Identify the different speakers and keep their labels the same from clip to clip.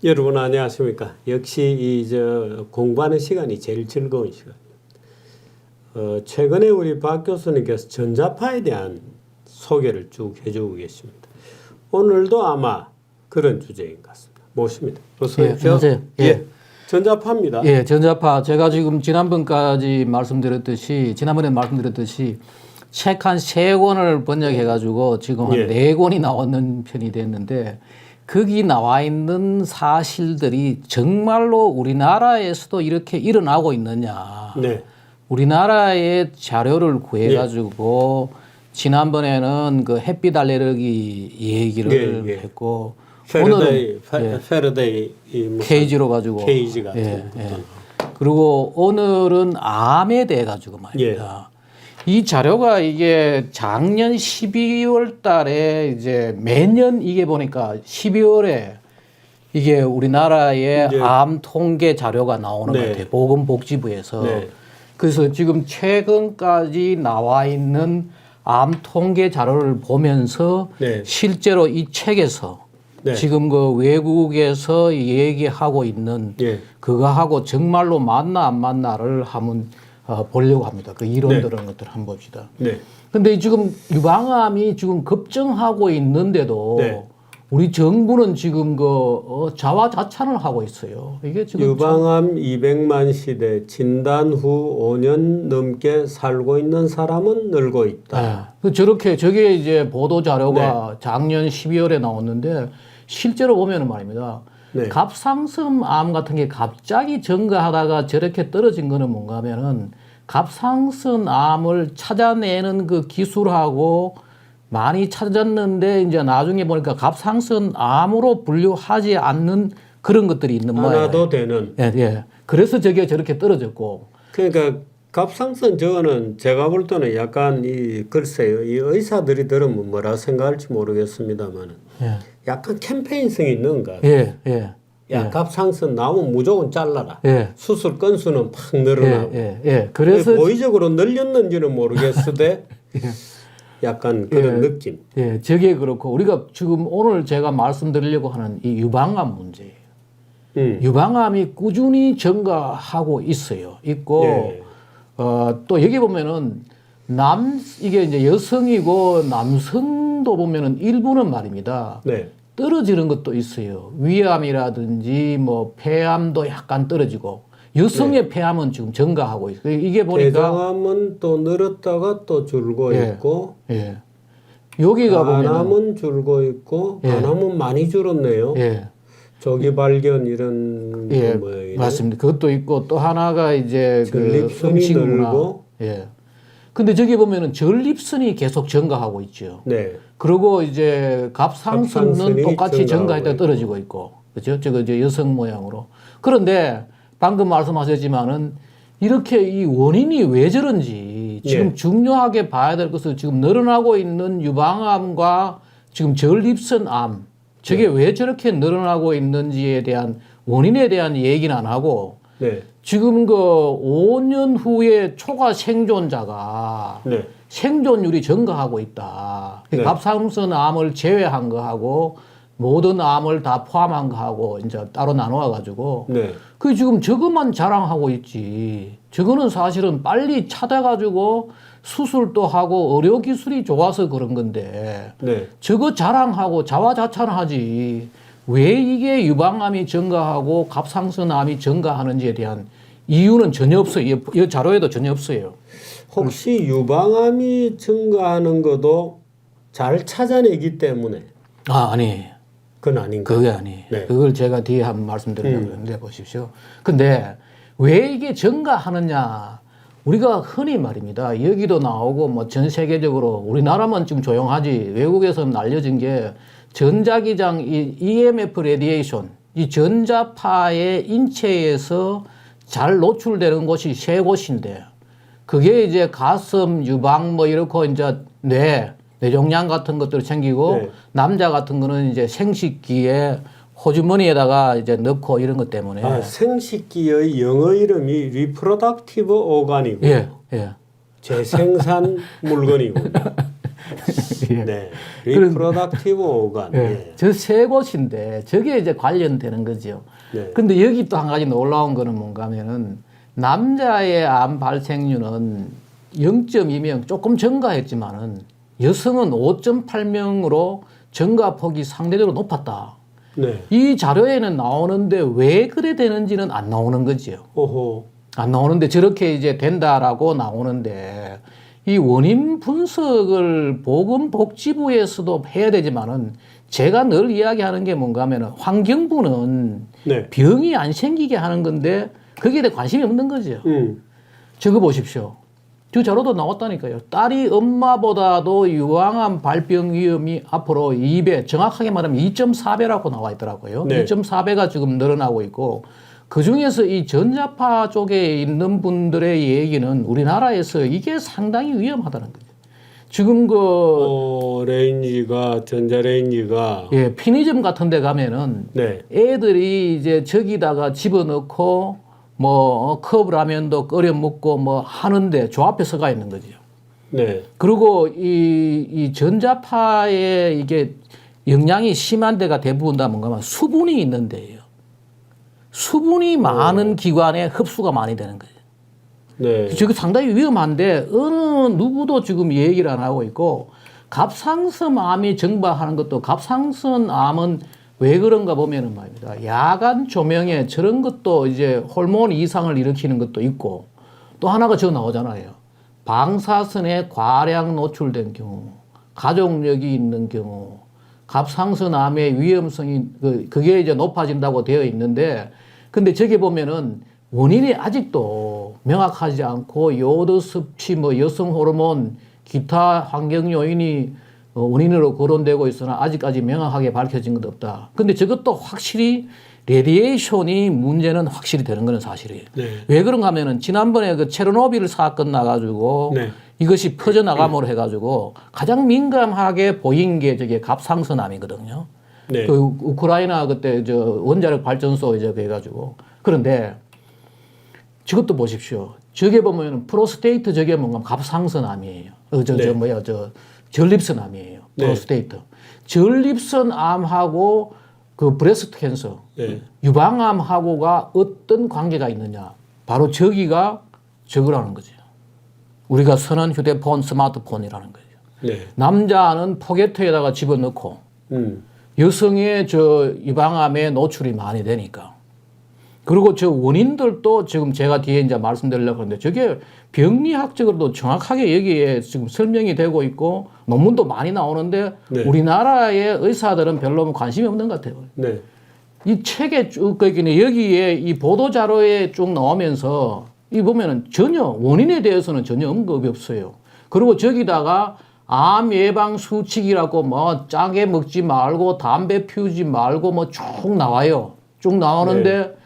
Speaker 1: 여러분 안녕하십니까? 역시 공부하는 시간이 제일 즐거운 시간. 최근에 우리 박 교수님께서 전자파에 대한 소개를 쭉 해주고 계십니다. 오늘도 아마 그런 주제인 것 같습니다. 모십니다. 어서 오십시오.
Speaker 2: 안녕하세요.
Speaker 1: 예. 전자파입니다.
Speaker 2: 예, 전자파. 제가 지금 지난번에 말씀드렸듯이 책 한 3권을 번역해가지고 지금 한 4권이 나오는 편이 됐는데 거기 나와 있는 사실들이 정말로 우리나라에서도 이렇게 일어나고 있느냐.
Speaker 1: 네.
Speaker 2: 우리나라의 자료를 구해가지고 지난번에는 그 햇빛 알레르기 얘기를 했고
Speaker 1: 페르데이
Speaker 2: 케이지로 가지고
Speaker 1: 케이지 같은
Speaker 2: 그리고 오늘은 암에 대해 가지고 말입니다. 이 자료가 이게 작년 12월 달에 이제 매년 이게 보니까 12월에 이게 우리나라의 암 통계 자료가 나오는 것 같아요. 보건복지부에서. 네. 그래서 지금 최근까지 나와 있는 암 통계 자료를 보면서 실제로 이 책에서 지금 그 외국에서 얘기하고 있는 그거하고 정말로 맞나 안 맞나를 한번 보려고 합니다. 그 이론들은 것들 한번 봅시다. 근데 지금 유방암이 지금 급증하고 있는데도 우리 정부는 지금 자화자찬을 하고 있어요. 이게 지금
Speaker 1: 유방암 200만 시대 진단 후 5년 넘게 살고 있는 사람은 늘고 있다.
Speaker 2: 저게 이제 보도 자료가 작년 12월에 나왔는데 실제로 보면은 말입니다. 갑상선 암 같은 게 갑자기 증가하다가 저렇게 떨어진 거는 뭔가 하면은 갑상선 암을 찾아내는 그 기술하고 많이 찾았는데 이제 나중에 보니까 갑상선 암으로 분류하지 않는 그런 것들이 있는 모양이에요.
Speaker 1: 하나도 되는.
Speaker 2: 그래서 저게 저렇게 떨어졌고.
Speaker 1: 그러니까 갑상선 저거는 제가 볼 때는 약간 글쎄요. 이 의사들이 들으면 뭐라 생각할지 모르겠습니다만 약간 캠페인성이 있는 것 같아요. 갑상선 나오면 무조건 잘라라. 수술 건수는 팍 늘어나고.
Speaker 2: 그래서
Speaker 1: 고의적으로 늘렸는지는 모르겠으되 약간 그런 느낌.
Speaker 2: 저게 그렇고 우리가 지금 오늘 제가 말씀드리려고 하는 이 유방암 문제예요. 유방암이 꾸준히 증가하고 있고 또 여기 보면은 이게 이제 여성이고 남성도 보면은 일부는 말입니다. 떨어지는 것도 있어요. 위암이라든지 뭐 폐암도 약간 떨어지고 여성의 폐암은 지금 증가하고 있어요. 이게 보니까
Speaker 1: 대장암은 또 늘었다가 또 줄고 있고
Speaker 2: 여기가
Speaker 1: 간암은 줄고 있고 간암은 많이 줄었네요. 조기 발견 이런 모양이네.
Speaker 2: 맞습니다. 그것도 있고 또 하나가 이제
Speaker 1: 전립선이 늘고
Speaker 2: 근데 저기 보면은 전립선이 계속 증가하고 있죠. 그리고 이제 갑상선은 똑같이 증가했다 떨어지고 있고, 그렇죠? 저거 이제 여성 모양으로. 그런데 방금 말씀하셨지만은 이렇게 이 원인이 왜 저런지 지금 중요하게 봐야 될 것은 지금 늘어나고 있는 유방암과 지금 전립선암 저게 왜 저렇게 늘어나고 있는지에 대한 원인에 대한 얘기는 안 하고 지금 5년 후에 초과 생존자가 생존율이 증가하고 있다. 갑상선 암을 제외한 거하고 모든 암을 다 포함한 거하고 이제 따로 나눠 가지고 그 지금 저것만 자랑하고 있지. 저거는 사실은 빨리 찾아가지고 수술도 하고 의료 기술이 좋아서 그런 건데 저거 자랑하고 자화자찬하지. 왜 이게 유방암이 증가하고 갑상선암이 증가하는지에 대한 이유는 전혀 없어요. 이 자료에도 전혀 없어요.
Speaker 1: 혹시 유방암이 증가하는 것도 잘 찾아내기 때문에?
Speaker 2: 아니에요.
Speaker 1: 그건 아닌가?
Speaker 2: 그게 아니에요. 그걸 제가 뒤에 한번 말씀드리려고 했는데 보십시오. 근데 왜 이게 증가하느냐? 우리가 흔히 말입니다. 여기도 나오고 뭐 전 세계적으로 우리나라만 좀 조용하지 외국에서는 알려진 게 전자기장 EMF 레디에이션 이 전자파의 인체에서 잘 노출되는 곳이 3곳인데 그게 이제 가슴, 유방 뭐 이렇고 이제 뇌종양 같은 것들 생기고 남자 같은 거는 이제 생식기에 호주머니에다가 이제 넣고 이런 것 때문에
Speaker 1: 생식기의 영어 이름이 리프로덕티브 오간이고 재생산 물건이고
Speaker 2: 예.
Speaker 1: 네. 리프로덕티브 오간.
Speaker 2: 예.
Speaker 1: 예.
Speaker 2: 저 세 곳인데 저게 이제 관련되는 거죠.
Speaker 1: 네.
Speaker 2: 근데 여기 또 한 가지 놀라운 거는 뭔가 하면은 남자의 암 발생률은 0.2명 조금 증가했지만은 여성은 5.8명으로 증가폭이 상대적으로 높았다.
Speaker 1: 네.
Speaker 2: 이 자료에는 나오는데 왜 그래 되는지는 안 나오는 거지요.
Speaker 1: 오호.
Speaker 2: 안 나오는데 저렇게 이제 된다라고 나오는데 이 원인 분석을 보건복지부에서도 해야 되지만은 제가 늘 이야기하는 게 뭔가 하면은 환경부는
Speaker 1: 네.
Speaker 2: 병이 안 생기게 하는 건데 거기에 대해 관심이 없는 거죠. 저거 보십시오. 저 자료도 나왔다니까요. 딸이 엄마보다도 유방암 발병 위험이 앞으로 2배, 정확하게 말하면 2.4배라고 나와 있더라고요.
Speaker 1: 네.
Speaker 2: 2.4배가 지금 늘어나고 있고 그 중에서 이 전자파 쪽에 있는 분들의 얘기는 우리나라에서 이게 상당히 위험하다는 거죠. 지금
Speaker 1: 레인지가 전자레인지가
Speaker 2: 예, 편의점 같은 데 가면은
Speaker 1: 네.
Speaker 2: 애들이 이제 저기다가 집어넣고 뭐 컵라면도 끓여 먹고 뭐 하는데 저 앞에 서가 있는 거죠.
Speaker 1: 네.
Speaker 2: 그리고 이 전자파에 이게 영향이 심한 데가 대부분 다 뭔가 하면 수분이 있는 데예요. 수분이 많은 기관에 흡수가 많이 되는 거예요.
Speaker 1: 네.
Speaker 2: 저게 상당히 위험한데 어느 누구도 지금 얘기를 안 하고 있고 갑상선 암이 증발하는 것도 갑상선 암은 왜 그런가 보면은 말입니다. 야간 조명에 저런 것도 이제 호르몬 이상을 일으키는 것도 있고 또 하나가 저 나오잖아요. 방사선에 과량 노출된 경우, 가족력이 있는 경우, 갑상선 암의 위험성이 그게 이제 높아진다고 되어 있는데 근데 저기 보면은 원인이 아직도 명확하지 않고 요오드 섭취, 뭐 여성 호르몬, 기타 환경 요인이 원인으로 거론되고 있으나 아직까지 명확하게 밝혀진 것 없다. 근데 저것도 확실히 레디에이션이 문제는 확실히 되는 것은 사실이에요.
Speaker 1: 네.
Speaker 2: 왜 그런가 하면은 지난번에 그 체르노빌 사건 나가지고
Speaker 1: 네.
Speaker 2: 이것이 퍼져나감으로 해가지고 가장 민감하게 보인 게 저게 갑상선암이거든요.
Speaker 1: 네.
Speaker 2: 그 우크라이나 그때 저 원자력 발전소 이제 해가지고 그런데 저것도 보십시오. 저게 보면 프로스테이트 저게 뭔가 갑상선암이에요. 전립선암이에요.
Speaker 1: 네.
Speaker 2: 프로스테이트. 전립선암하고 그 브레스트 캔서,
Speaker 1: 네.
Speaker 2: 유방암하고가 어떤 관계가 있느냐? 바로 저기가 저거라는 거죠. 우리가 쓰는 휴대폰, 스마트폰이라는 거죠.
Speaker 1: 네.
Speaker 2: 남자는 포개트에다가 집어넣고 여성의 저 유방암에 노출이 많이 되니까. 그리고 저 원인들도 지금 제가 뒤에 이제 말씀드리려고 하는데 저게 병리학적으로도 정확하게 여기에 지금 설명이 되고 있고 논문도 많이 나오는데
Speaker 1: 네.
Speaker 2: 우리나라의 의사들은 별로 관심이 없는 것 같아요.
Speaker 1: 네.
Speaker 2: 이 책에 쭉 여기에 이 보도 자료에 쭉 나오면서 이 보면은 전혀 원인에 대해서는 전혀 언급이 없어요. 그리고 저기다가 암 예방 수칙이라고 뭐 짜게 먹지 말고 담배 피우지 말고 뭐 쭉 나와요. 쭉 나오는데
Speaker 1: 네.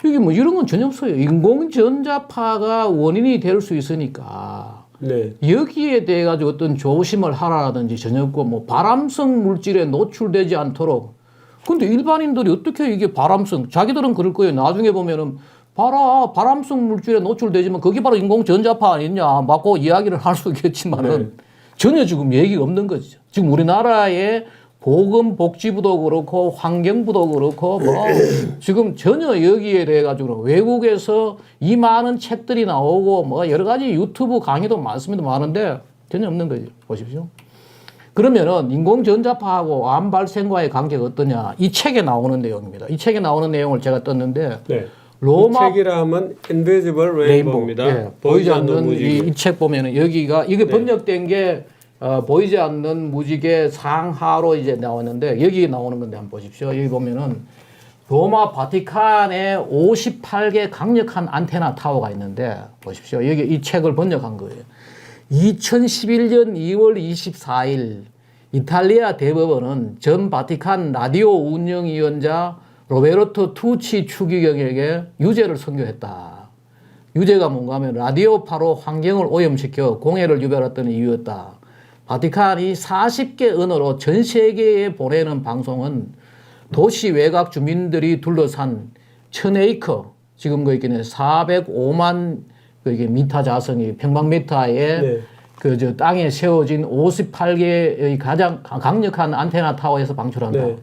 Speaker 2: 여기 뭐 이런 건 전혀 없어요. 인공전자파가 원인이 될 수 있으니까
Speaker 1: 네.
Speaker 2: 여기에 대해 가지고 어떤 조심을 하라든지 전혀 없고 뭐 발암성 물질에 노출되지 않도록. 근데 일반인들이 어떻게 이게 발암성 자기들은 그럴 거예요. 나중에 보면은 발암성 물질에 노출되지만 그게 바로 인공전자파 아니냐 맞고 이야기를 할 수 있겠지만은
Speaker 1: 네.
Speaker 2: 전혀 지금 얘기가 없는 거죠. 지금 우리나라의 보건복지부도 그렇고 환경부도 그렇고 뭐 지금 전혀 여기에 대해 가지고 외국에서 이 많은 책들이 나오고 뭐 여러 가지 유튜브 강의도 많습니다. 많은데 전혀 없는 거죠. 보십시오. 그러면은 인공전자파하고 암 발생과의 관계가 어떠냐? 이 책에 나오는 내용입니다. 이 책에 나오는 내용을 제가 떴는데
Speaker 1: 네.
Speaker 2: 로마
Speaker 1: 이 책이라 하면 Invisible Rainbow입니다.
Speaker 2: 예, 보이지 않는 이 책 보면은 여기가 이게 번역된 게 보이지 않는 무지개 상하로 이제 나왔는데 여기 나오는 건데 한번 보십시오. 여기 보면은 로마 바티칸에 58개 강력한 안테나 타워가 있는데 보십시오. 여기 이 책을 번역한 거예요. 2011년 2월 24일 이탈리아 대법원은 전 바티칸 라디오 운영위원자 로베르토 투치 추기경에게 유죄를 선고했다. 유죄가 뭔가 하면 라디오파로 환경을 오염시켜 공해를 유발했던 이유였다. 바티칸이 40개 언어로 전 세계에 보내는 방송은 도시 외곽 주민들이 둘러싼 1000에이커, 지금 그 있겠네 405만 그 이게 미터 자성이 평방미터에 그 땅에 세워진 58개의 가장 강력한 안테나 타워에서 방출한다.
Speaker 1: 네.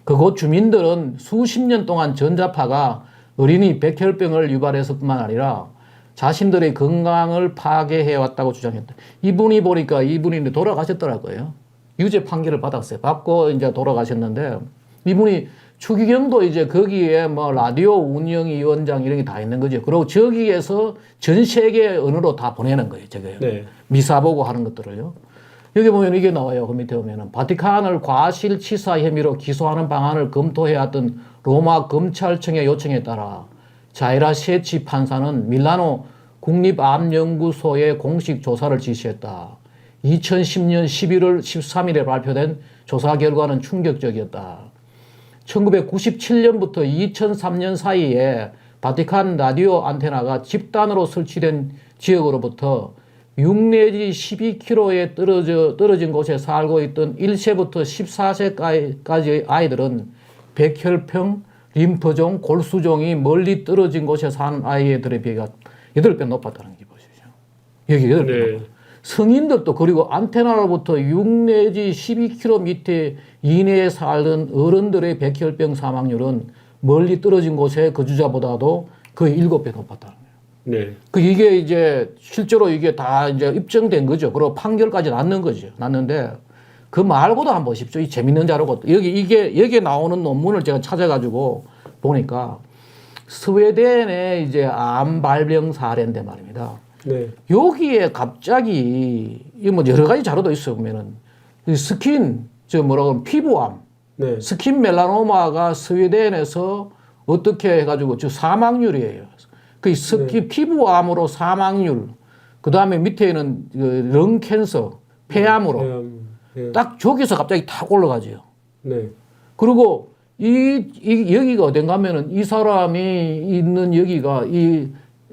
Speaker 2: 그곳 주민들은 수십 년 동안 전자파가 어린이 백혈병을 유발해서 뿐만 아니라 자신들의 건강을 파괴해왔다고 주장했다. 이분이 보니까 이분이 돌아가셨더라고요. 유죄 판결을 받았어요. 받고 이제 돌아가셨는데 이분이 추기경도 이제 거기에 뭐 라디오 운영위원장 이런 게 다 있는 거죠. 그리고 저기에서 전 세계 언어로 다 보내는 거예요. 저거요.
Speaker 1: 네.
Speaker 2: 미사 보고 하는 것들을요. 여기 보면 이게 나와요. 그 밑에 보면은 바티칸을 과실치사 혐의로 기소하는 방안을 검토해왔던 로마 검찰청의 요청에 따라 자이라 세치 판사는 밀라노 국립암연구소에 공식 조사를 지시했다. 2010년 11월 13일에 발표된 조사 결과는 충격적이었다. 1997년부터 2003년 사이에 바티칸 라디오 안테나가 집단으로 설치된 지역으로부터 6 내지 12km에 떨어진 곳에 살고 있던 1세부터 14세까지의 아이들은 백혈병, 림프종, 골수종이 멀리 떨어진 곳에 사는 아이들에 비해 8배 높았다는 게 보시죠. 여기 8배
Speaker 1: 네.
Speaker 2: 높았다. 성인들도 그리고 안테나로부터 6 내지 12km 이내에 살던 어른들의 백혈병 사망률은 멀리 떨어진 곳의 거주자보다도 거의 7배 높았다는 거예요.
Speaker 1: 네.
Speaker 2: 이게 이제 실제로 이게 다 이제 입증된 거죠. 그리고 판결까지 났는 거죠. 났는데 그 말고도 한번 보십시오. 이 재밌는 자료가 여기에 나오는 논문을 제가 찾아가지고 보니까 스웨덴의 이제 암 발병 사례인데 말입니다.
Speaker 1: 네.
Speaker 2: 여기에 갑자기 이 뭐 여러 가지 자료도 있어요. 보면은 스킨 피부암,
Speaker 1: 네.
Speaker 2: 스킨 멜라노마가 스웨덴에서 어떻게 해가지고 사망률이에요. 그 스킨 피부암으로 사망률, 그 다음에 밑에는 령 캔서, 폐암으로
Speaker 1: 네.
Speaker 2: 딱 저기서 갑자기 탁 올라가죠.
Speaker 1: 네.
Speaker 2: 그리고 여기가 어딘가 하면은 이 사람이 있는 여기가 이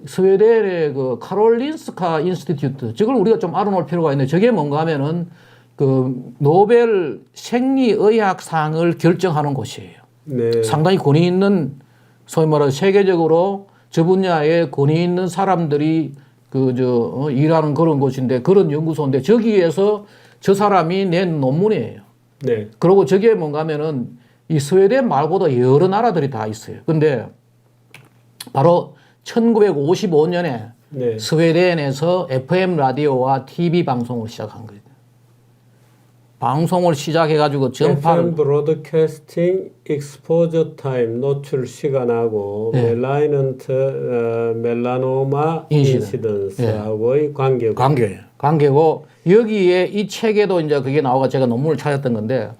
Speaker 2: 스웨덴의 그 카롤린스카 인스티튜트, 저걸 우리가 좀 알아놓을 필요가 있는데 저게 뭔가 하면은 그 노벨 생리의학상을 결정하는 곳이에요.
Speaker 1: 네.
Speaker 2: 상당히 권위 있는 소위 말하는 세계적으로 저 분야에 권위 있는 사람들이 일하는 그런 곳인데 그런 연구소인데 저기에서 저 사람이 낸 논문이에요.
Speaker 1: 네.
Speaker 2: 그리고 저게 뭔가 하면은 이 스웨덴 말고도 여러 나라들이 다 있어요. 근데 바로 1955년에
Speaker 1: 네.
Speaker 2: 스웨덴에서 FM 라디오와 TV 방송을 시작한 거예요. 방송을 시작해가지고 전파를
Speaker 1: FM 브로드캐스팅 익스포저 타임 노출 시간하고
Speaker 2: 네.
Speaker 1: 멜라노마 인시던스하고의
Speaker 2: 관계고 여기에 이 책에도 이제 그게 나와가 제가 논문을 찾았던 건데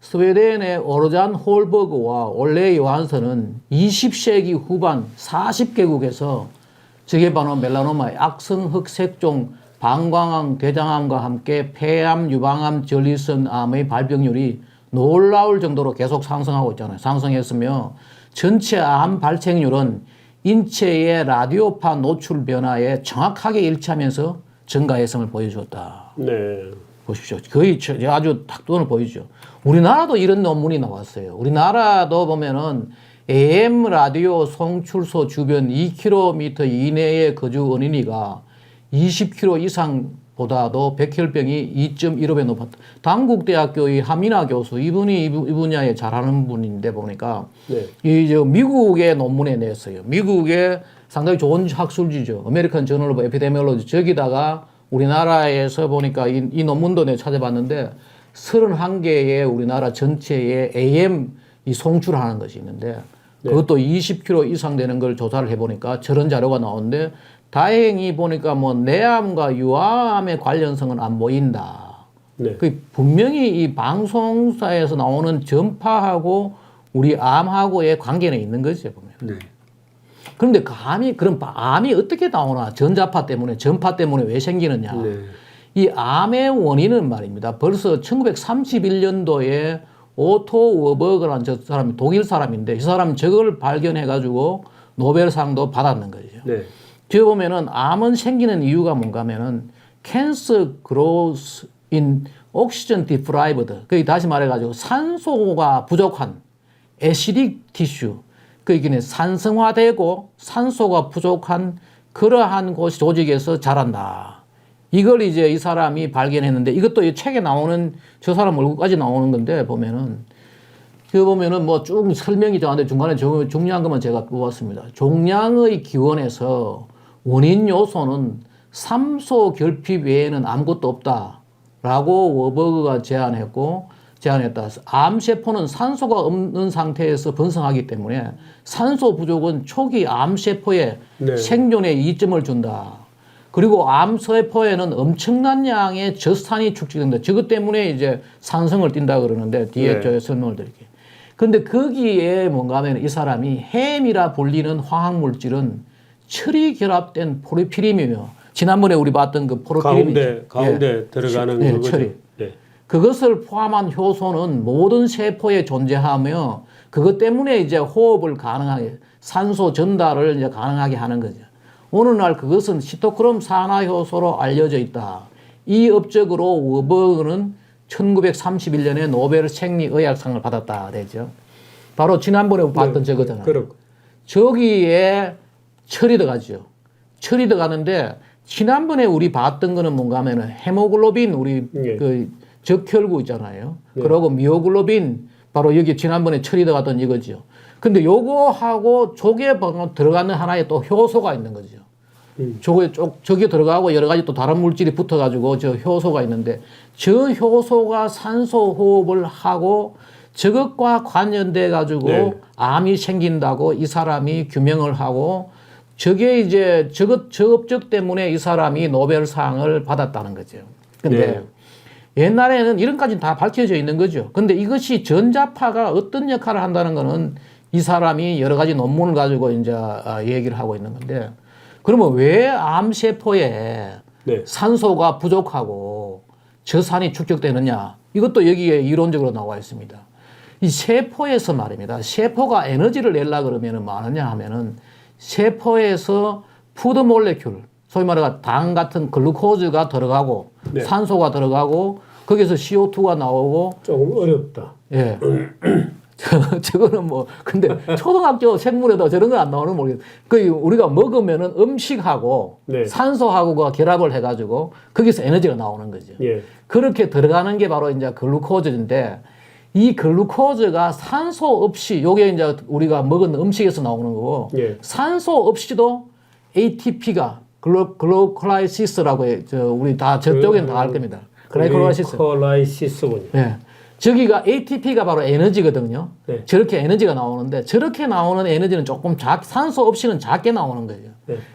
Speaker 2: 스웨덴의 오르잔 홀버그와 올레 요한슨은 20세기 후반 40개국에서 저게 바로 멜라노마 악성 흑색종 방광암, 대장암과 함께 폐암, 유방암, 전리선 암의 발병률이 놀라울 정도로 계속 상승하고 있잖아요. 상승했으며 전체 암 발생률은 인체의 라디오파 노출 변화에 정확하게 일치하면서 증가했음을 보여주었다.
Speaker 1: 네.
Speaker 2: 보십시오. 거의 아주 탁돈을 보이죠. 우리나라도 이런 논문이 나왔어요. 우리나라도 보면은 AM 라디오 송출소 주변 2km 이내에 거주 어린이가 20km 이상보다도 백혈병이 2.15배 높았다. 당국대학교의 하미나 교수, 이분이 이 분야에 잘하는 분인데 보니까
Speaker 1: 네.
Speaker 2: 미국의 논문에 냈어요. 미국의 상당히 좋은 학술지죠. 아메리칸 저널 오브 에피데미올로지. 저기다가 우리나라에서 보니까 이 논문도 내가 찾아봤는데 31개의 우리나라 전체의 AM 이 송출하는 것이 있는데 그것도 20km 이상 되는 걸 조사를 해보니까 저런 자료가 나오는데 다행히 보니까 뭐 내암과 유아암의 관련성은 안 보인다.
Speaker 1: 네.
Speaker 2: 그 분명히 이 방송사에서 나오는 전파하고 우리 암하고의 관계는 있는 거죠, 보면.
Speaker 1: 네.
Speaker 2: 그런데 그럼 암이 어떻게 나오나? 전자파 때문에, 전파 때문에 왜 생기느냐?
Speaker 1: 네.
Speaker 2: 이 암의 원인은 말입니다. 벌써 1931년도에 오토 워버그라는 저 사람이 독일 사람인데 이 사람이 저걸 발견해가지고 노벨상도 받았는 거죠.
Speaker 1: 네.
Speaker 2: 저기 보면은 암은 생기는 이유가 뭔가 하면은 cancer grows in oxygen deprived. 그 다시 말해가지고 산소가 부족한 acidic tissue. 그러니까 산성화되고 산소가 부족한 그러한 곳 조직에서 자란다. 이걸 이제 이 사람이 발견했는데 이것도 이 책에 나오는 저 사람 얼굴까지 나오는 건데 보면은 그 보면은 뭐 쭉 설명이 되는데 중간에 중요한 것만 제가 뽑았습니다. 종양의 기원에서 원인 요소는 삼소 결핍 외에는 아무것도 없다라고 워버그가 제안했다. 암세포는 산소가 없는 상태에서 번성하기 때문에 산소 부족은 초기 암세포의
Speaker 1: 네.
Speaker 2: 생존에 이점을 준다. 그리고 암세포에는 엄청난 양의 젖산이 축적된다. 저것 때문에 이제 산성을 띈다 그러는데 뒤에
Speaker 1: 네.
Speaker 2: 저 설명을 드릴게요. 근데 거기에 뭔가 하면 이 사람이 햄이라 불리는 화학물질은 철이 결합된 포르피림이며 지난번에 우리 봤던 그 포르피림이죠.
Speaker 1: 가운데 들어가는 거죠.
Speaker 2: 철이. 그것을 포함한 효소는 모든 세포에 존재하며 그것 때문에 이제 호흡을 가능하게 산소 전달을 이제 가능하게 하는 거죠. 어느 날 그것은 시토크롬 산화 효소로 알려져 있다. 이 업적으로 워버그는 1931년에 노벨 생리의학상을 받았다 되죠. 바로 지난번에 봤던 저거잖아요. 저기에 철이 들어가죠. 철이 들어가는데 지난번에 우리 봤던 거는 뭔가 하면은 헤모글로빈 우리 그 적혈구 있잖아요. 그리고 미오글로빈 바로 여기 지난번에 철이 들어갔던 이거죠. 근데 요거하고 저게 들어가는 하나의 또 효소가 있는 거죠. 저게 들어가고 여러 가지 또 다른 물질이 붙어가지고 저 효소가 있는데 저 효소가 산소 호흡을 하고 저것과 관련돼 가지고 암이 생긴다고 이 사람이 규명을 하고 저게 이제 저 업적 때문에 이 사람이 노벨상을 받았다는 거죠. 근데 옛날에는 이런까지는 다 밝혀져 있는 거죠. 근데 이것이 전자파가 어떤 역할을 한다는 거는 이 사람이 여러 가지 논문을 가지고 이제 얘기를 하고 있는 건데 그러면 왜 암세포에 산소가 부족하고 저산이 축적되느냐? 이것도 여기에 이론적으로 나와 있습니다. 이 세포에서 말입니다. 세포가 에너지를 내려 그러면 뭐하느냐 하면은 세포에서 푸드 몰레큘, 소위 말해서 당 같은 글루코즈가 들어가고 산소가 들어가고 거기서 CO2가 나오고
Speaker 1: 조금 어렵다.
Speaker 2: 예. 저거는 뭐 근데 초등학교 생물에도 저런 거 안 나오는 모르겠어요. 그 우리가 먹으면은 음식하고 산소하고가 결합을 해가지고 거기서 에너지가 나오는 거죠. 그렇게 들어가는 게 바로 이제 글루코즈인데 이 글루코즈가 산소 없이 요게 이제 우리가 먹은 음식에서 나오는 거고 산소 없이도 ATP가 글루콜라이시스라고 해. 우리 다 저쪽엔 다 알 겁니다.
Speaker 1: 글루콜라이시스군요.
Speaker 2: 예. 저기가 ATP가 바로 에너지거든요. 저렇게 에너지가 나오는데 저렇게 나오는 에너지는 조금 산소 없이는 작게 나오는 거죠.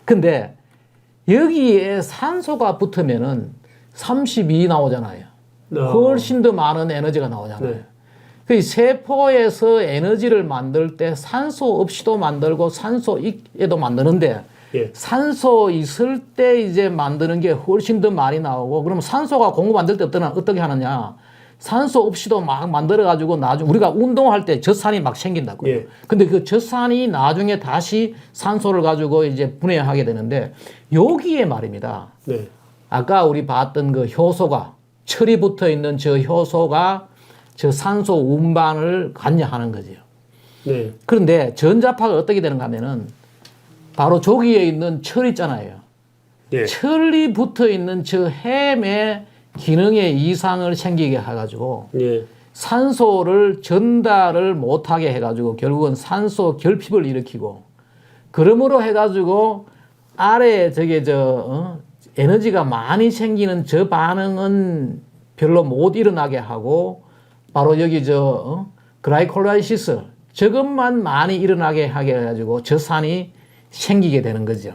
Speaker 2: 근데 여기에 산소가 붙으면은 32 나오잖아요. 훨씬 더 많은 에너지가 나오잖아요. 그 세포에서 에너지를 만들 때 산소 없이도 만들고 산소 있에도 만드는데 산소 있을 때 이제 만드는 게 훨씬 더 많이 나오고 그러면 산소가 공급 만들 때 어떻게 하느냐? 산소 없이도 막 만들어가지고 나중에 우리가 운동할 때 젖산이 막 생긴다고요. 근데 그 젖산이 나중에 다시 산소를 가지고 이제 분해하게 되는데 여기에 말입니다. 아까 우리 봤던 그 효소가 철이 붙어 있는 저 효소가 저 산소 운반을 관여하는 거죠. 그런데 전자파가 어떻게 되는가 하면은 바로 저기에 있는 철 있잖아요. 철이 붙어 있는 저 햄의 기능에 이상을 생기게 해가지고 산소를 전달을 못하게 해가지고 결국은 산소 결핍을 일으키고 그러므로 해가지고 아래에 저게 에너지가 많이 생기는 저 반응은 별로 못 일어나게 하고 바로 여기 글라이콜라이시스 저것만 많이 일어나게 하게 해가지고 저산이 생기게 되는 거죠.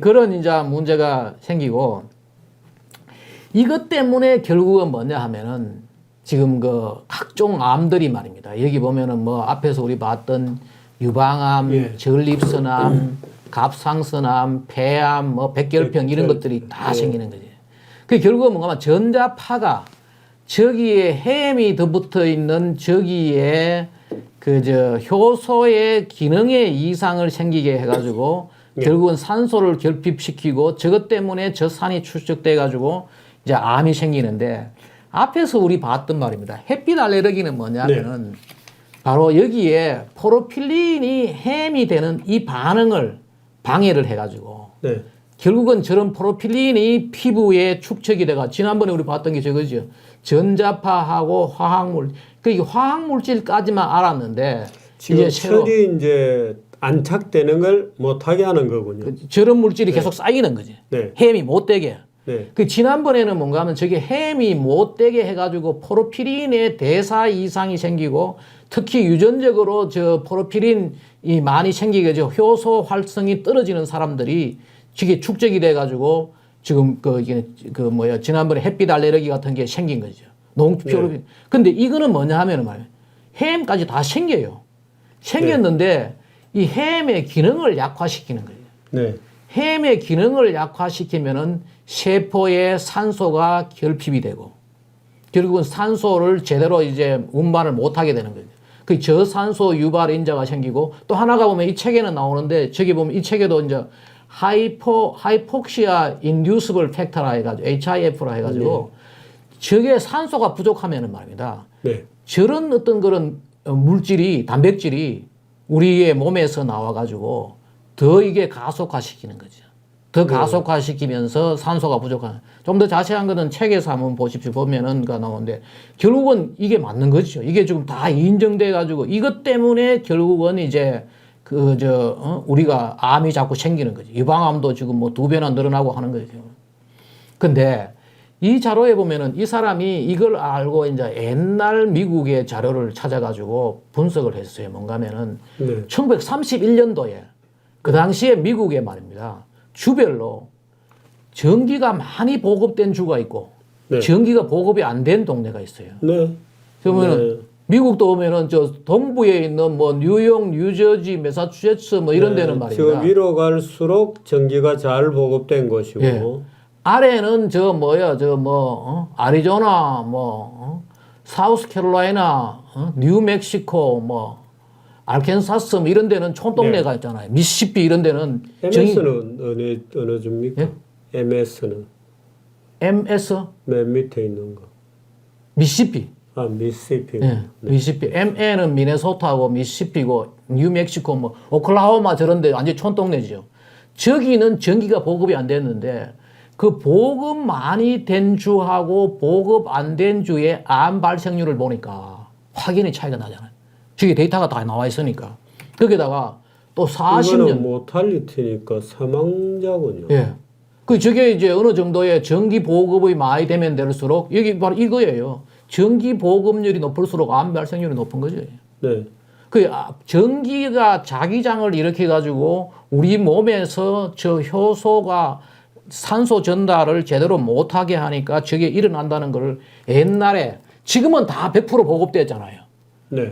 Speaker 2: 그런 이제 문제가 생기고 이것 때문에 결국은 뭐냐 하면은 지금 그 각종 암들이 말입니다. 여기 보면은 뭐 앞에서 우리 봤던 유방암, 전립선암, 갑상선암, 폐암, 뭐 백혈병 이런 것들이 다 생기는 거지. 그 결국은 뭔가 하면 전자파가 저기에 햄이 더 붙어 있는 저기에 효소의 기능에 이상을 생기게 해가지고 결국은 산소를 결핍시키고 저것 때문에 저산이 축적돼 가지고 이제 암이 생기는데 앞에서 우리 봤던 말입니다. 햇빛 알레르기는 뭐냐면은 바로 여기에 포르필린이 햄이 되는 이 반응을 방해를 해가지고 결국은 저런 프로필린이 피부에 축적이 돼가 지난번에 우리 봤던 게 저거죠. 전자파하고 화학물, 그 화학물질까지만 알았는데
Speaker 1: 지금 철이 이제 안착되는 걸 못하게 하는 거군요.
Speaker 2: 저런 물질이 계속 쌓이는 거지.
Speaker 1: 네.
Speaker 2: 햄이 못 되게.
Speaker 1: 네.
Speaker 2: 그 지난번에는 뭔가 하면 저게 햄이 못 되게 해가지고 포르피린의 대사 이상이 생기고 특히 유전적으로 저 포르피린이 많이 생기게 저 효소 활성이 떨어지는 사람들이 저게 축적이 돼가지고 지금 지난번에 햇빛 알레르기 같은 게 생긴 거죠. 농포르피린. 근데 이거는 뭐냐 하면은 말이에요. 햄까지 다 생겨요. 생겼는데 이 햄의 기능을 약화시키는 거예요.
Speaker 1: 네.
Speaker 2: 햄의 기능을 약화시키면은 세포에 산소가 결핍이 되고 결국은 산소를 제대로 이제 운반을 못하게 되는 거죠. 그 저산소 유발 인자가 생기고 또 하나가 보면 이 책에는 나오는데 저기 보면 이 책에도 이제 하이폭시아 인듀스블 팩터라 해가지고 HIF라 해가지고 저게 산소가 부족하면은 말입니다.
Speaker 1: 네.
Speaker 2: 저런 어떤 그런 물질이 단백질이 우리의 몸에서 나와가지고 더 이게 가속화시키는 거죠. 더 가속화시키면서 산소가 부족한. 좀 더 자세한 거는 책에서 한번 보십시오. 보면은 나오는데 결국은 이게 맞는 거죠. 이게 지금 다 인정돼 가지고 이것 때문에 결국은 이제 우리가 암이 자꾸 생기는 거죠. 유방암도 지금 뭐 2배나 늘어나고 하는 거죠. 근데 이 자료에 보면은 이 사람이 이걸 알고 이제 옛날 미국의 자료를 찾아가지고 분석을 했어요. 뭔가면은 1931년도에 그 당시에 미국에 말입니다. 주별로 전기가 많이 보급된 주가 있고 전기가 보급이 안 된 동네가 있어요. 그러면은 미국도 오면은 저 동부에 있는 뭐 뉴욕, 뉴저지, 매사추세츠 뭐 이런 데는 말입니다.
Speaker 1: 지금 위로 갈수록 전기가 잘 보급된 곳이고
Speaker 2: 아래는 아리조나 사우스캐롤라이나 뉴멕시코 알캔사스 뭐 이런 데는 촌동네가 있잖아요. 미시시피 이런 데는
Speaker 1: MS는 어느 줍니까? MS는
Speaker 2: MS
Speaker 1: 맨 밑에 있는 거.
Speaker 2: 미시시피.
Speaker 1: 미시시피.
Speaker 2: 미시시피. MA는 미네소타고 미시시피고 뉴멕시코 뭐 오클라호마 저런 데 완전 촌동네죠. 저기는 전기가 보급이 안 됐는데 그 보급 많이 된 주하고 보급 안 된 주의 암 발생률을 보니까 확연히 차이가 나잖아요. 저기 데이터가 다 나와 있으니까. 거기다가 또 40년.
Speaker 1: 이거는 모탈리티니까 사망자군요.
Speaker 2: 저게 이제 어느 정도의 전기 보급이 많이 되면 될수록 여기 바로 이거예요. 전기 보급률이 높을수록 암 발생률이 높은 거죠. 전기가 자기장을 일으켜 가지고 우리 몸에서 저 효소가 산소 전달을 제대로 못하게 하니까 저게 일어난다는 걸 옛날에 지금은 다 100% 보급됐잖아요.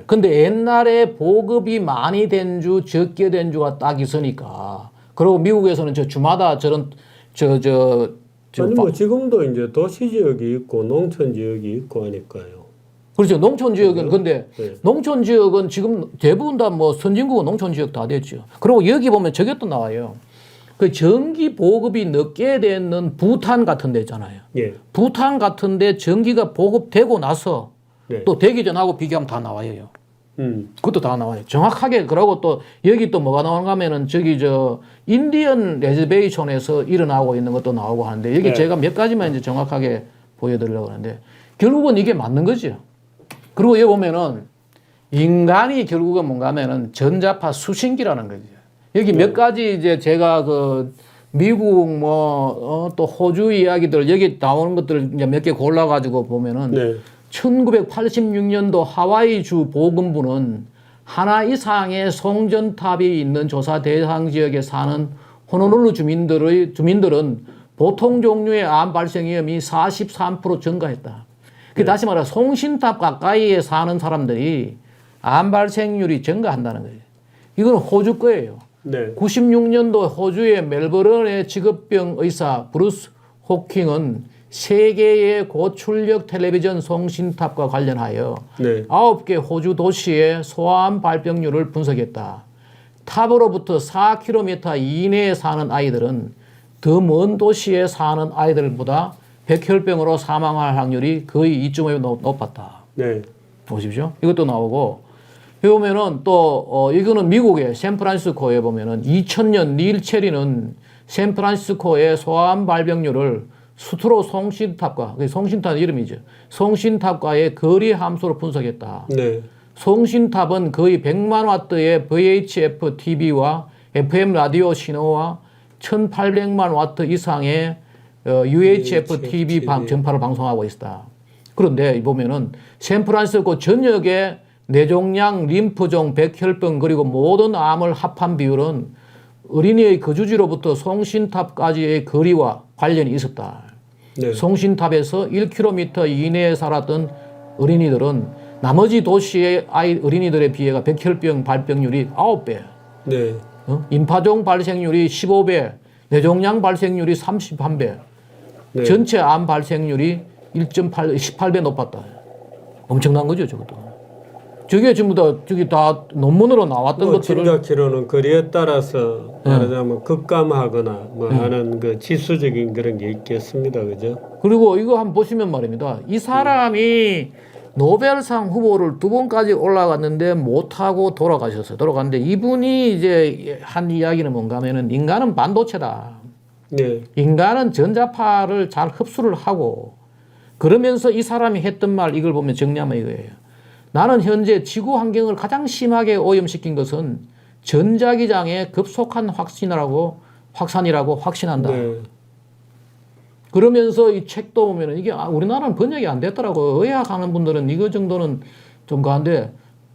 Speaker 2: 근데 옛날에 보급이 많이 된 주, 적게 된 주가 딱 있으니까. 그리고 미국에서는 저 주마다 저런
Speaker 1: 아니 뭐 지금도 이제 도시 지역이 있고 농촌 지역이 있고 하니까요.
Speaker 2: 그렇죠. 농촌 지역은 근데 농촌 지역은 지금 대부분 다 뭐 선진국은 농촌 지역 다 됐죠. 그리고 여기 보면 저게 또 나와요. 그 전기 보급이 늦게 되는 부탄 같은 데 있잖아요. 부탄 같은 데 전기가 보급되고 나서 또 되기 전하고 비교하면 다 나와요. 그것도 다 나와요. 정확하게. 그러고 또 여기 또 뭐가 나오는가 하면은 저기 인디언 레저베이션에서 일어나고 있는 것도 나오고 하는데 여기 제가 몇 가지만 이제 정확하게 보여드리려고 하는데 결국은 이게 맞는 거죠. 그리고 여기 보면은 인간이 결국은 뭔가 하면은 전자파 수신기라는 거죠. 여기 몇 가지 이제 제가 미국 또 호주 이야기들 여기 나오는 것들 이제 몇 개 골라가지고 보면은 1986년도 하와이주 보건부는 하나 이상의 송전탑이 있는 조사 대상 지역에 사는 호놀룰루 주민들은 보통 종류의 암 발생 위험이 43% 증가했다. 다시 말해 송신탑 가까이에 사는 사람들이 암 발생률이 증가한다는 거예요. 이건 호주 거예요. 96년도 호주의 멜버른의 직업병 의사 브루스 호킹은 세계의 고출력 텔레비전 송신탑과 관련하여 9개 호주 도시의 소아암 발병률을 분석했다. 탑으로부터 4km 이내에 사는 아이들은 더 먼 도시에 사는 아이들보다 백혈병으로 사망할 확률이 거의 2.5배 높았다. 보십시오. 이것도 나오고 여기 보면은 또 이거는 미국의 샌프란시스코에 보면은 2000년 닐 체리는 샌프란시스코의 소아암 발병률을 수트로 송신탑과, 송신탑 이름이죠. 송신탑과의 거리 함수로 분석했다.
Speaker 1: 네.
Speaker 2: 송신탑은 거의 100만 와트의 VHF TV와 FM 라디오 신호와 1800만 와트 이상의 UHF TV 전파를 방송하고 있다. 그런데 보면은 샌프란시스코 전역의 뇌종양, 림프종, 백혈병 그리고 모든 암을 합한 비율은 어린이의 거주지로부터 송신탑까지의 거리와 관련이 있었다. 네. 송신탑에서 1km 이내에 살았던 어린이들은 나머지 도시의 어린이들에 비해 백혈병 발병률이 9배,
Speaker 1: 네.
Speaker 2: 임파종 발생률이 15배, 뇌종양 발생률이 31배, 네. 전체 암 발생률이 18배 높았다. 엄청난 거죠, 저것도. 저게 전부 다 논문으로 나왔던 것들을.
Speaker 1: 짐작키로는 거리에 따라서 말하자면 급감하거나 하는 그 지수적인 그런 게 있겠습니다, 그죠?
Speaker 2: 그리고 이거 한번 보시면 말입니다. 이 사람이 노벨상 후보를 2번까지 올라갔는데 못하고 돌아가셨어요. 돌아갔는데 이분이 이제 한 이야기는 뭔가 하면은 인간은 반도체다. 네. 인간은 전자파를 잘 흡수를 하고 그러면서 이 사람이 했던 말 이걸 보면 정리하면 이거예요. 나는 현재 지구 환경을 가장 심하게 오염시킨 것은 전자기장의 급속한 확산이라고 확신한다. 네. 그러면서 이 책도 보면은 이게 우리나라는 번역이 안 됐더라고요. 의학하는 분들은 이거 정도는 좀 가는데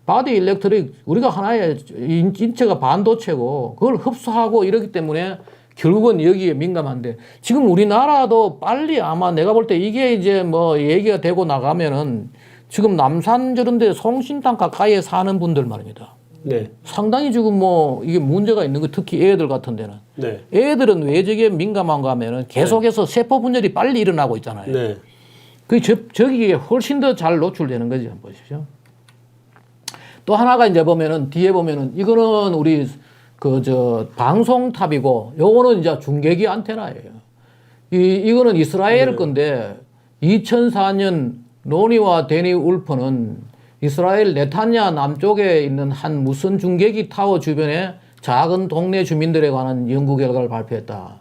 Speaker 2: 바디 일렉트릭 우리가 하나의 인체가 반도체고 그걸 흡수하고 이러기 때문에 결국은 여기에 민감한데 지금 우리나라도 빨리 아마 내가 볼 때 이게 이제 뭐 얘기가 되고 나가면은 지금 남산 저런 데 송신탄 가까이에 사는 분들 말입니다. 네. 상당히 지금 뭐 이게 문제가 있는 거 특히 애들 같은 데는. 네. 애들은 왜 저게 민감한가 하면은 계속해서 네. 세포 분열이 빨리 일어나고 있잖아요. 네. 저기에 훨씬 더 잘 노출되는 거지. 한번 보십시오. 또 하나가 이제 보면은 뒤에 보면은 이거는 우리 방송탑이고 요거는 이제 중계기 안테나예요. 이거는 이스라엘 건데 2004년 로니와 데니 울프는 이스라엘 네타냐 남쪽에 있는 한 무선 중계기 타워 주변에 작은 동네 주민들에 관한 연구 결과를 발표했다.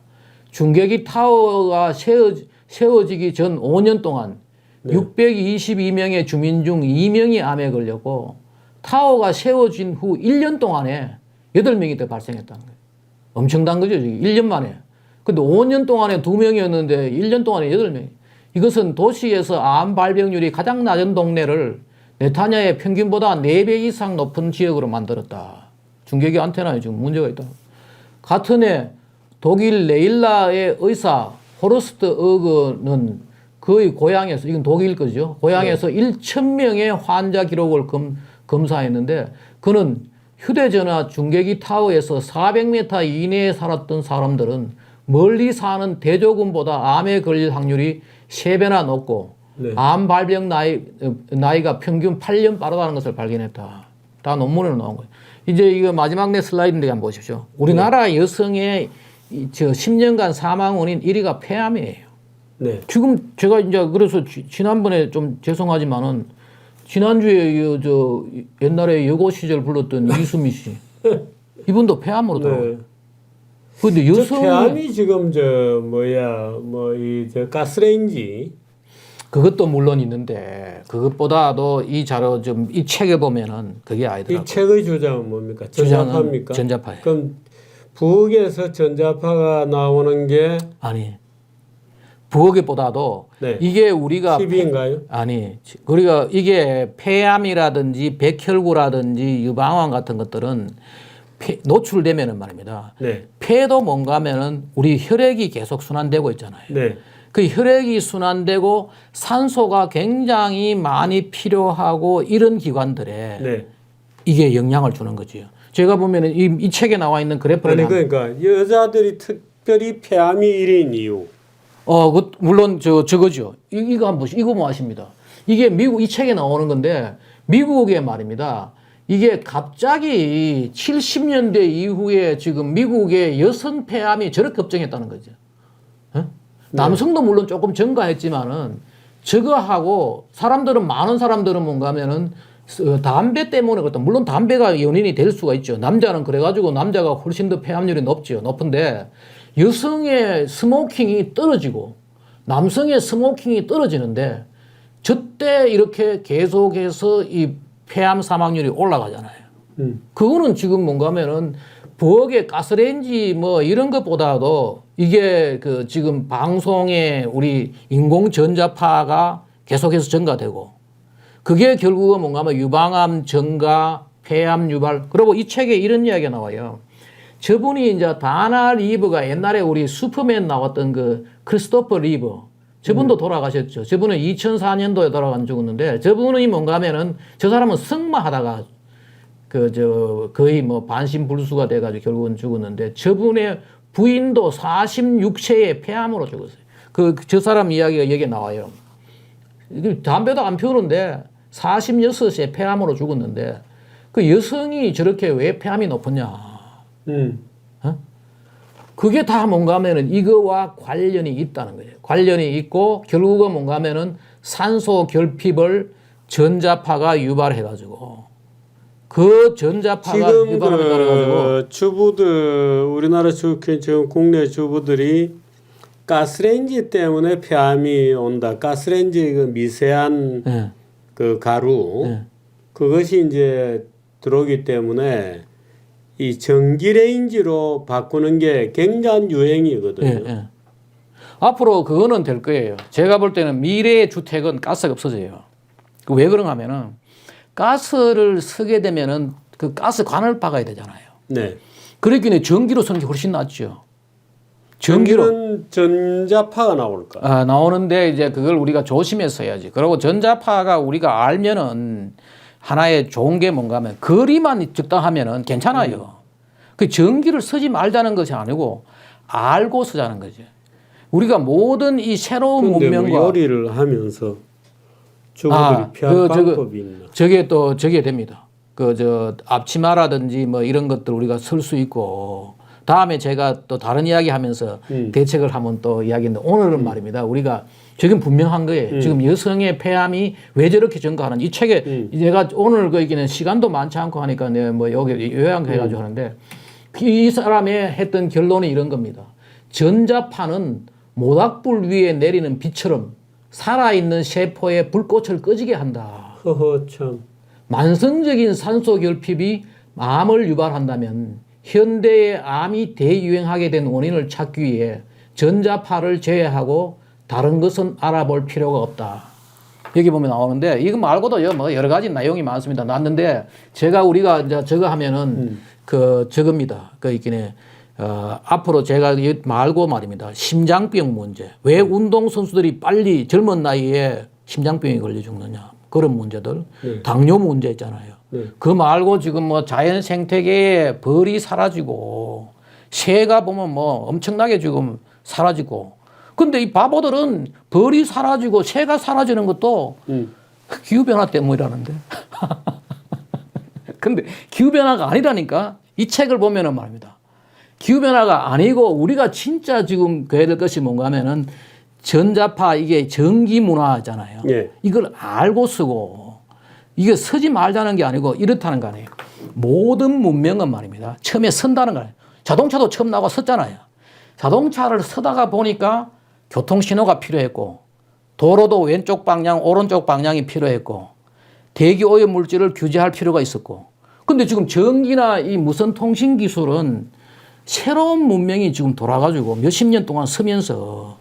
Speaker 2: 중계기 타워가 세워지기 전 5년 동안 네. 622명의 주민 중 2명이 암에 걸렸고 타워가 세워진 후 1년 동안에 8명이 더 발생했다는 거예요. 엄청난 거죠. 1년 만에. 근데 5년 동안에 2명이었는데 1년 동안에 8명. 이것은 도시에서 암 발병률이 가장 낮은 동네를 네타냐의 평균보다 4배 이상 높은 지역으로 만들었다. 중계기 안테나에 지금 문제가 있다. 같은 해 독일 레일라의 의사 호르스트 어그는 그의 고향에서, 이건 독일 거죠. 고향에서 네. 1,000명의 환자 기록을 검사했는데 그는 휴대전화 중계기 타워에서 400m 이내에 살았던 사람들은 멀리 사는 대조군보다 암에 걸릴 확률이 3배나 높고 네. 암 발병 나이가 평균 8년 빠르다는 것을 발견했다. 다 논문으로 나온 거예요. 이제 이거 마지막 내 슬라이드인데 한번 보십시오. 우리나라 네. 여성의 10년간 사망 원인 1위가 폐암이에요. 네. 지금 제가 이제 그래서 지난번에 좀 죄송하지만은 지난주에 옛날에 여고 시절 불렀던 이수미 씨 이분도 폐암으로 돌아가요. 네. 근데 여성
Speaker 1: 폐암이 지금 가스레인지
Speaker 2: 그것도 물론 있는데 그것보다도 이 자료 이 책에 보면은 그게 아니더라고요.
Speaker 1: 이 책의 주장은 뭡니까? 전자파입니까?
Speaker 2: 전자파예요.
Speaker 1: 그럼 부엌에서 전자파가 나오는 게
Speaker 2: 아니. 부엌보다도 네. 이게 우리가
Speaker 1: TV인가요?
Speaker 2: 아니. 우리가 이게 폐암이라든지 백혈구라든지 유방암 같은 것들은 노출되면은 말입니다. 네. 폐도 뭔가 하면은 우리 혈액이 계속 순환되고 있잖아요. 네. 그 혈액이 순환되고 산소가 굉장히 많이 필요하고 이런 기관들에 네. 이게 영향을 주는 거지요. 제가 보면은 이 책에 나와 있는 그래프를
Speaker 1: 그러니까 여자들이 특별히 폐암이 1인 이유.
Speaker 2: 물론 저거죠. 이거 한번 보시죠. 이거 뭐 아십니다. 이게 미국 이 책에 나오는 건데 미국의 말입니다. 이게 갑자기 70년대 이후에 지금 미국의 여성 폐암이 저렇게 급증했다는 거죠. 네. 남성도 물론 조금 증가했지만은 저거하고 많은 사람들은 뭔가 하면은 담배 때문에 그렇다. 물론 담배가 연인이 될 수가 있죠. 남자는 그래가지고 남자가 훨씬 더 폐암률이 높죠. 높은데 여성의 스모킹이 떨어지고 남성의 스모킹이 떨어지는데 저때 이렇게 계속해서 이 폐암 사망률이 올라가잖아요. 그거는 지금 뭔가 하면은 부엌의 가스레인지 뭐 이런 것보다도 이게 그 지금 방송에 우리 인공 전자파가 계속해서 증가되고 그게 결국은 뭔가 하면 유방암 증가, 폐암 유발. 그리고 이 책에 이런 이야기가 나와요. 저분이 이제 다나 리버가 옛날에 우리 슈퍼맨 나왔던 그 크리스토퍼 리버. 저분도 돌아가셨죠. 저분은 2004년도에 돌아간 죽었는데 저분이 뭔가 하면은 저 사람은 승마하다가 거의 뭐 반신불수가 돼가지고 결국은 죽었는데 저분의 부인도 46세에 폐암으로 죽었어요. 저 사람 이야기가 여기에 나와요. 담배도 안 피우는데 46세에 폐암으로 죽었는데 그 여성이 저렇게 왜 폐암이 높았냐. 어? 그게 다 뭔가 하면은 이거와 관련이 있다는 거예요. 관련이 있고 결국은 뭔가 하면은 산소 결핍을 전자파가 유발해가지고 그 전자파가 유발하게 따라가지고
Speaker 1: 주부들 우리나라 지금 국내 주부들이 가스레인지 때문에 폐암이 온다. 가스레인지 그 미세한
Speaker 2: 네.
Speaker 1: 그 가루
Speaker 2: 네.
Speaker 1: 그것이 이제 들어오기 때문에 이 전기레인지로 바꾸는 게 굉장한 유행이거든요.
Speaker 2: 네. 네. 앞으로 그거는 될 거예요. 제가 볼 때는 미래의 주택은 가스가 없어져요. 왜 그런가 하면은 가스를 쓰게 되면은 그 가스관을 박아야 되잖아요.
Speaker 1: 네.
Speaker 2: 그렇기는 전기로 쓰는 게 훨씬 낫죠.
Speaker 1: 전기는 전자파가 나올까?
Speaker 2: 나오는데 이제 그걸 우리가 조심해서 해야지. 그리고 전자파가 우리가 알면은 하나의 좋은 게 뭔가 하면 거리만 적당하면은 괜찮아요. 그 전기를 쓰지 말자는 것이 아니고 알고 쓰자는 거죠. 우리가 모든 이 새로운 문명과
Speaker 1: 뭐 요리를 하면서 주부들이 피할 방법이 있나?
Speaker 2: 저게 됩니다. 앞치마라든지 뭐 이런 것들 우리가 쓸 수 있고 다음에 제가 또 다른 이야기 하면서 대책을 한번 또 이야기했는데 오늘은 말입니다. 우리가 지금 분명한 거예요. 지금 여성의 폐암이 왜 저렇게 증가하는 이 책에 내가 오늘 그 얘기는 시간도 많지 않고 하니까 내가 뭐 여기 요약해가지고 하는데 이 사람의 했던 결론이 이런 겁니다. 전자파는 모닥불 위에 내리는 비처럼 살아있는 세포의 불꽃을 꺼지게 한다.
Speaker 1: 허허 참.
Speaker 2: 만성적인 산소 결핍이 암을 유발한다면 현대의 암이 대유행하게 된 원인을 찾기 위해 전자파를 제외하고 다른 것은 알아볼 필요가 없다. 여기 보면 나오는데 이거 말고도 뭐 여러 가지 내용이 많습니다. 났는데 우리가 이제 저거 하면은 저겁니다. 있기는 앞으로 제가 말고 말입니다. 심장병 문제. 왜 운동선수들이 빨리 젊은 나이에 심장병에 걸려 죽느냐. 그런 문제들. 당뇨 문제 있잖아요. 그 말고 지금 뭐 자연 생태계에 벌이 사라지고 새가 보면 뭐 엄청나게 지금 사라지고 근데 이 바보들은 벌이 사라지고 새가 사라지는 것도 기후변화 때문이라는데. 근데 기후변화가 아니라니까 이 책을 보면은 말입니다. 기후변화가 아니고 우리가 진짜 지금 그래야 될 것이 뭔가 하면은 전자파 이게 전기문화잖아요.
Speaker 1: 예.
Speaker 2: 이걸 알고 쓰고 이게 쓰지 말자는 게 아니고 이렇다는 거 아니에요. 모든 문명은 말입니다. 처음에 선다는 거 아니에요. 자동차도 처음 나와 섰잖아요. 자동차를 서다가 보니까 교통신호가 필요했고 도로도 왼쪽 방향, 오른쪽 방향이 필요했고 대기 오염 물질을 규제할 필요가 있었고 근데 지금 전기나 이 무선 통신 기술은 새로운 문명이 지금 돌아가지고 몇십 년 동안 서면서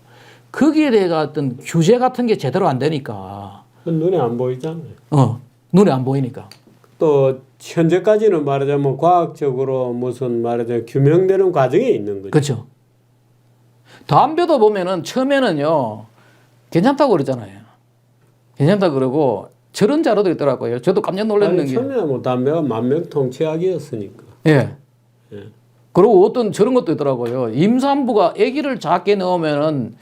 Speaker 2: 거기에 대해 어떤 규제 같은 게 제대로 안 되니까
Speaker 1: 눈에 안 보이잖아요.
Speaker 2: 눈에 안 보이니까.
Speaker 1: 또 현재까지는 말하자면 과학적으로 무슨 말하자면 규명되는 과정에 있는 거죠.
Speaker 2: 그렇죠. 담배도 보면은 처음에는요 괜찮다고 그러잖아요. 괜찮다 그러고 저런 자료도 있더라고요. 저도 깜짝 놀랐는 게.
Speaker 1: 처음에 뭐 담배가 만명통치약이었으니까.
Speaker 2: 예. 그리고 어떤 저런 것도 있더라고요. 임산부가 아기를 작게 넣으면은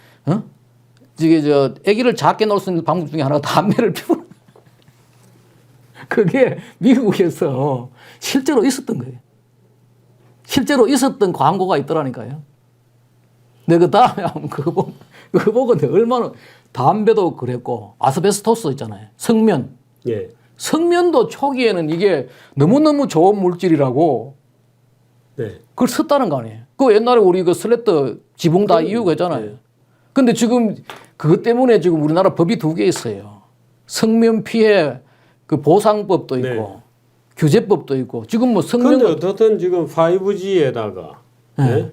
Speaker 2: 아기를 작게 넣을 수 있는 방법 중에 하나가 담배를 피우는. 그게 미국에서 실제로 있었던 거예요. 실제로 있었던 광고가 있더라니까요. 내가 그 다음에 한번 그거 보고 얼마나 담배도 그랬고 아스베스토스 있잖아요. 성면.
Speaker 1: 예.
Speaker 2: 성면도 초기에는 이게 너무너무 좋은 물질이라고
Speaker 1: 네.
Speaker 2: 그걸 썼다는 거 아니에요. 그 옛날에 우리 그 슬래터 지붕 다 이유가 있잖아요.
Speaker 1: 네.
Speaker 2: 근데 지금 그것 때문에 지금 우리나라 법이 2개 있어요. 성면 피해 그 보상법도 있고
Speaker 1: 네.
Speaker 2: 규제법도 있고 지금 뭐 성명.
Speaker 1: 그런데 어떻든 지금 5G에다가 네.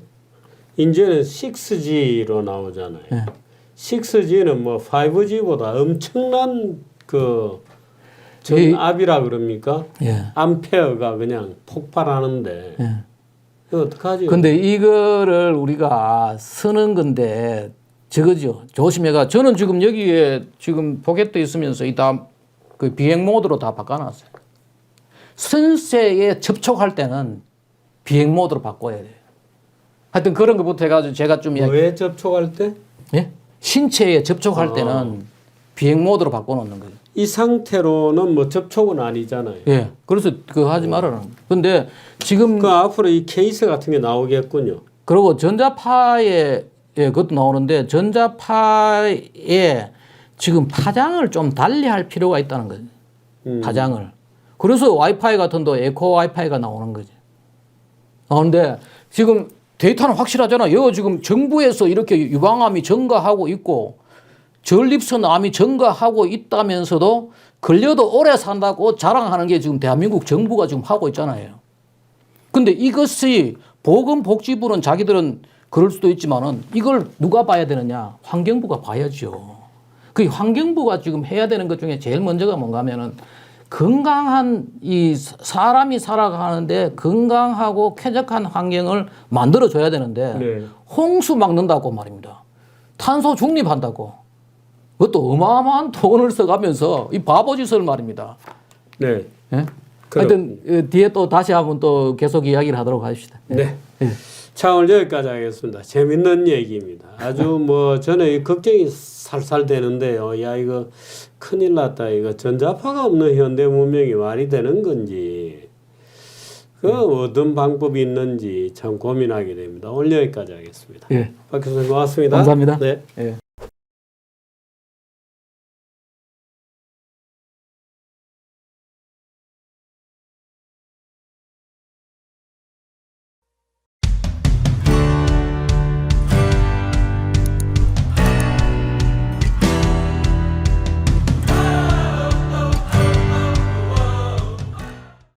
Speaker 1: 이제는 6G로 나오잖아요.
Speaker 2: 네.
Speaker 1: 6G는 뭐 5G보다 엄청난 그 전압이라 그럽니까?
Speaker 2: 예.
Speaker 1: 암페어가 그냥 폭발하는데
Speaker 2: 예.
Speaker 1: 이거 어떡하지?
Speaker 2: 근데 이거를 우리가 쓰는 건데 저거죠. 조심해가. 저는 지금 여기에 지금 포켓도 있으면서 이다 그 비행 모드로 다 바꿔놨어요. 선세에 접촉할 때는 비행 모드로 바꿔야 돼요. 하여튼 그런 것부터 해가지고 제가 좀
Speaker 1: 왜 접촉할 때?
Speaker 2: 예? 신체에 접촉할 때는 비행 모드로 바꿔놓는 거예요.
Speaker 1: 이 상태로는 뭐 접촉은 아니잖아요.
Speaker 2: 예. 그래서 그거 하지 말아라. 근데 지금
Speaker 1: 그 앞으로 이 케이스 같은 게 나오겠군요.
Speaker 2: 그리고 전자파에 예, 그것도 나오는데 전자파에 지금 파장을 좀 달리 할 필요가 있다는 거죠. 파장을. 그래서 와이파이 같은 데 에코 와이파이가 나오는 거죠. 그런데 지금 데이터는 확실하잖아요. 지금 정부에서 이렇게 유방암이 증가하고 있고 전립선 암이 증가하고 있다면서도 걸려도 오래 산다고 자랑하는 게 지금 대한민국 정부가 지금 하고 있잖아요. 근데 이것이 보건복지부는 자기들은 그럴 수도 있지만은 이걸 누가 봐야 되느냐? 환경부가 봐야죠. 그 환경부가 지금 해야 되는 것 중에 제일 먼저가 뭔가 하면은 건강한 이 사람이 살아가는데 건강하고 쾌적한 환경을 만들어 줘야 되는데
Speaker 1: 네.
Speaker 2: 홍수 막는다고 말입니다. 탄소 중립한다고. 그것도 어마어마한 돈을 써가면서 이 바보짓을 말입니다.
Speaker 1: 네.
Speaker 2: 예? 하여튼 뒤에 또 다시 한번 또 계속 이야기를 하도록 하십시다.
Speaker 1: 네.
Speaker 2: 예.
Speaker 1: 자, 오늘 여기까지 하겠습니다. 재밌는 얘기입니다. 아주 뭐 저는 이 걱정이 살살 되는데요. 야, 이거 큰일 났다. 이거 전자파가 없는 현대 문명이 말이 되는 건지 그 어떤 방법이 있는지 참 고민하게 됩니다. 오늘 여기까지 하겠습니다.
Speaker 2: 예.
Speaker 1: 박 교수님 고맙습니다.
Speaker 2: 감사합니다.
Speaker 1: 네.
Speaker 2: 예.